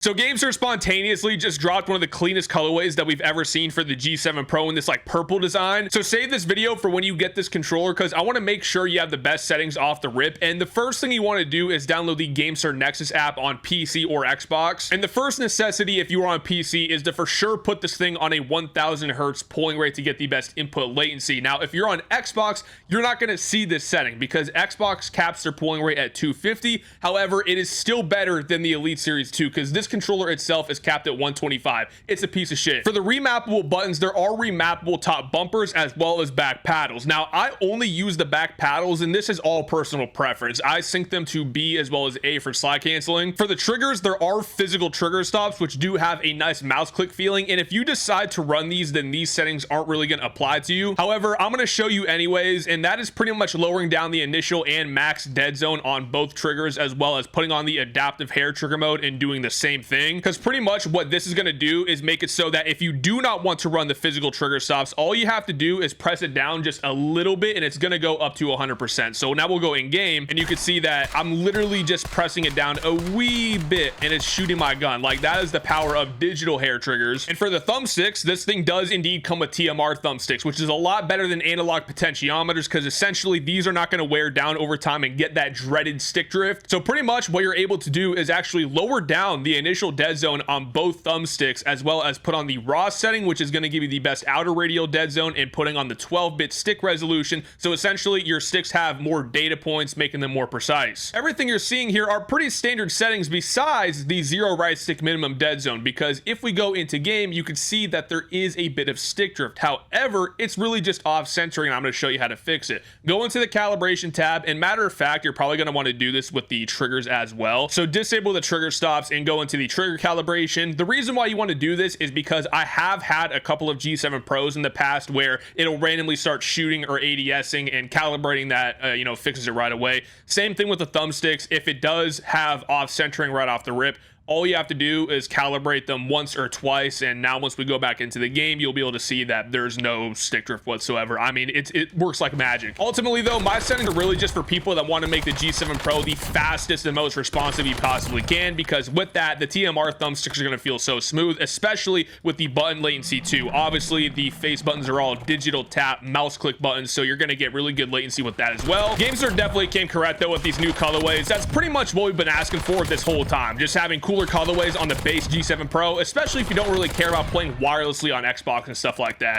So GameSir spontaneously just dropped one of the cleanest colorways that we've ever seen for the G7 Pro in this like purple design. So save this video for when you get this controller, because I want to make sure you have the best settings off the rip. And the first thing you want to do is download the GameSir Nexus app on PC or Xbox. And the first necessity if you are on PC is to for sure put this thing on a 1000 hertz polling rate to get the best input latency. Now, if you're on Xbox, you're not going to see this setting because Xbox caps their polling rate at 250. However, it is still better than the Elite Series 2 because this controller itself is capped at 125. It's a piece of shit. For the remappable buttons, there are remappable top bumpers as well as back paddles. Now, I only use the back paddles, and this is all personal preference. I sync them to B as well as A for slide canceling. For the triggers, there are physical trigger stops, which do have a nice mouse click feeling, and if you decide to run these, then these settings aren't really going to apply to you. However, I'm going to show you anyways, and that is pretty much lowering down the initial and max dead zone on both triggers, as well as putting on the adaptive hair trigger mode and doing the same thing. Because pretty much what this is going to do is make it so that if you do not want to run the physical trigger stops, all you have to do is press it down just a little bit and it's going to go up to 100%. So now we'll go in game and you can see that I'm literally just pressing it down a wee bit and it's shooting my gun. Like, that is the power of digital hair triggers. And for the thumbsticks, this thing does indeed come with TMR thumbsticks, which is a lot better than analog potentiometers because essentially these are not going to wear down over time and get that dreaded stick drift. So pretty much what you're able to do is actually lower down the initial dead zone on both thumbsticks, as well as put on the raw setting, which is going to give you the best outer radial dead zone, and putting on the 12-bit stick resolution. So essentially your sticks have more data points, making them more precise. Everything you're seeing here are pretty standard settings besides the 0 right stick minimum dead zone, because if we go into game, you can see that there is a bit of stick drift. However, it's really just off centering, and I'm going to show you how to fix it. Go into the calibration tab, and matter of fact, you're probably going to want to do this with the triggers as well. So disable the trigger stops and go into the trigger calibration. The reason why you want to do this is because I have had a couple of G7 Pros in the past where it'll randomly start shooting or ADSing, and calibrating that fixes it right away. Same thing with the thumbsticks. If it does have off centering right off the rip, all you have to do is calibrate them once or twice, and now once we go back into the game, you'll be able to see that there's no stick drift whatsoever. I mean, it works like magic. Ultimately though, my settings are really just for people that want to make the G7 Pro the fastest and most responsive you possibly can, because with that, the TMR thumbsticks are going to feel so smooth, especially with the button latency too. Obviously, the face buttons are all digital tap mouse click buttons, so you're going to get really good latency with that as well. GameSir definitely came correct though with these new colorways. That's pretty much what we've been asking for this whole time, just having cooler colorways on the base G7 Pro, especially if you don't really care about playing wirelessly on Xbox and stuff like that.